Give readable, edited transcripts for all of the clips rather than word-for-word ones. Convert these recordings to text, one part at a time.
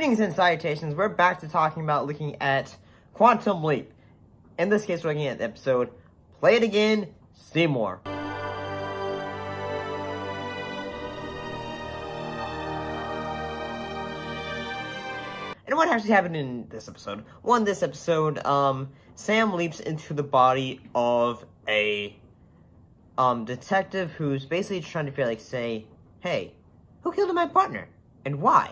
Greetings and salutations. We're back to talking about looking at Quantum Leap. In this case, we're looking at the episode Play It Again, Seymour. And what actually happened in this episode? Well, in this episode, Sam leaps into the body of a detective who's basically trying to feel like, say, hey, who killed my partner? And why?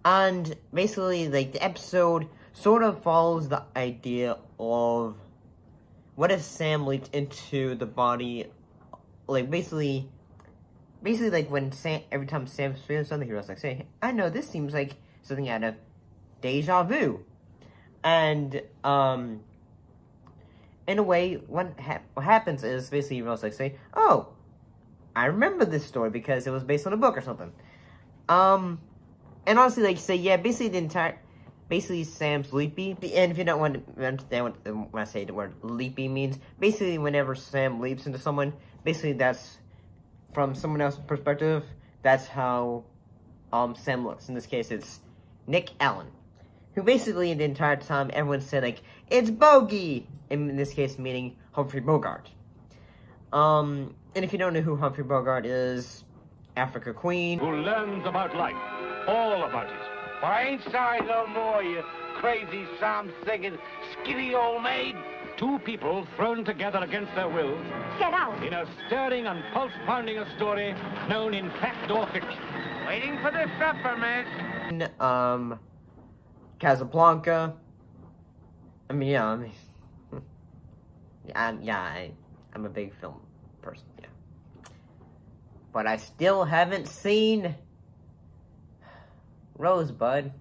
And basically, like, the episode sort of follows the idea of what if Sam leaped into the body, like, basically, like, when every time Sam's feeling something, he was like, say, I know, this seems like something out of Deja Vu. And, in a way, what happens is, basically, he was like, say, oh, I remember this story because it was based on a book or something. And honestly, like, say, yeah, basically Sam's leapy. And if you don't understand when I say the word leapy means, basically whenever Sam leaps into someone, basically that's, from someone else's perspective, that's how, Sam looks. In this case, it's Nick Allen, who basically the entire time everyone said, like, it's Bogey! In this case, meaning Humphrey Bogart. And if you don't know who Humphrey Bogart is, Africa Queen. Who learns about life, all about it. But I ain't sorry no more, you crazy, psalm-singing, skinny old maid. Two people thrown together against their wills. Get out! In a stirring and pulse-pounding a story known in fact or fiction. Waiting for the supper, miss. Casablanca. I'm a big film person, yeah. But I still haven't seen Rosebud.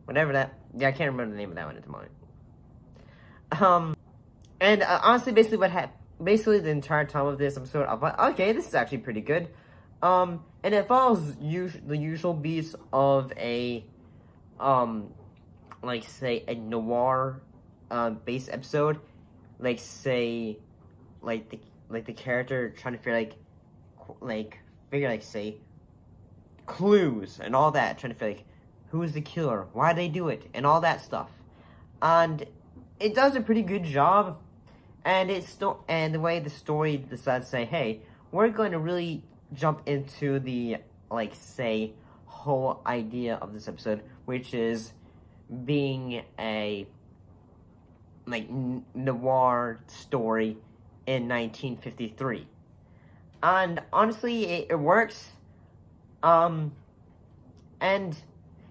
Whatever that, yeah, I can't remember the name of that one at the moment. And honestly, basically the entire time of this episode, I thought, okay, this is actually pretty good. And it follows the usual beats of a, like, say, a noir, based episode. Like, say, like the character trying to figure, say, clues and all that, trying to figure, like, who's the killer, why they do it, and all that stuff. And it does a pretty good job, and and the way the story decides to say, hey, we're going to really jump into the, like, say, whole idea of this episode, which is being a, like, noir story in 1953. And honestly, it works. And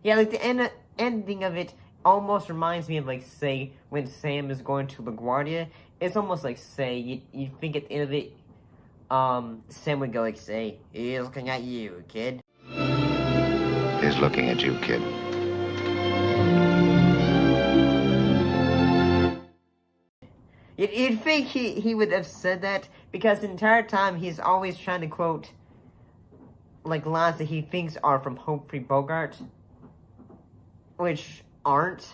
yeah, like, the ending of it almost reminds me of, like, say, when Sam is going to LaGuardia. It's almost like, say, you think at the end of it, Sam would go, like, say, he's looking at you, kid. He's looking at you, kid. You'd think he would have said that, because the entire time he's always trying to quote, like, lines that he thinks are from Humphrey Bogart, which aren't.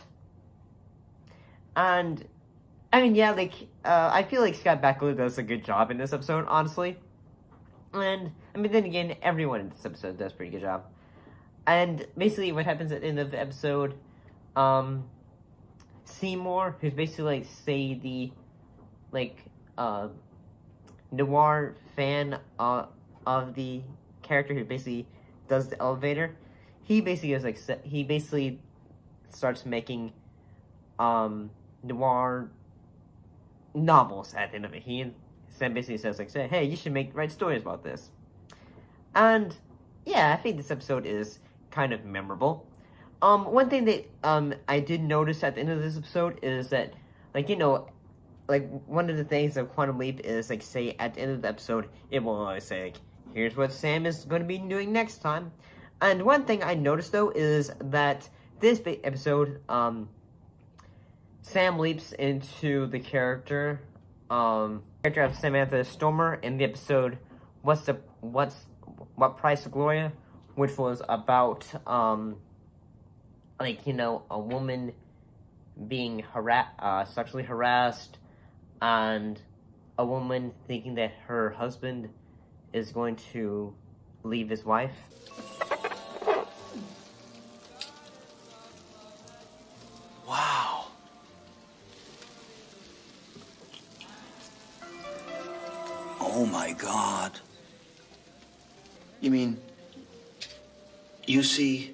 And, I mean, yeah, like, I feel like Scott Bakula does a good job in this episode, honestly. And, I mean, then again, everyone in this episode does a pretty good job. And, basically, what happens at the end of the episode, Seymour, who's basically, like, say, the, like, noir fan of the character who basically does the elevator, he basically is, like, he basically starts making, noir novels at the end of it. Sam basically says, like, say, hey, you should write stories about this. And, yeah, I think this episode is kind of memorable. One thing that, I did notice at the end of this episode is that, like, you know, like, one of the things of Quantum Leap is, like, say, at the end of the episode, it will always say, like, here's what Sam is going to be doing next time. And one thing I noticed, though, is that this episode, Sam leaps into the character of Samantha Stormer in the episode, What Price of Gloria, which was about, like, you know, a woman being sexually harassed, and a woman thinking that her husband is going to leave his wife. Oh my God. You mean you see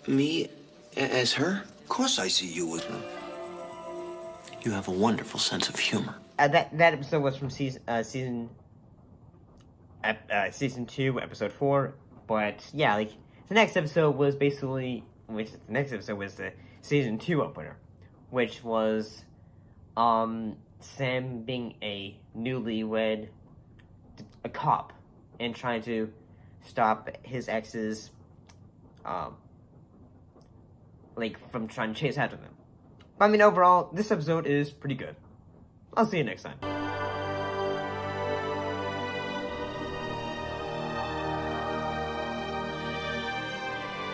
me as her? Of course I see you as her. You have a wonderful sense of humor. That episode was from season 2, episode 4. But yeah, like the next episode was the season 2 opener, which was Sam being a newlywed, a cop, and trying to stop his exes, from trying to chase after them. But I mean, overall, this episode is pretty good. I'll see you next time.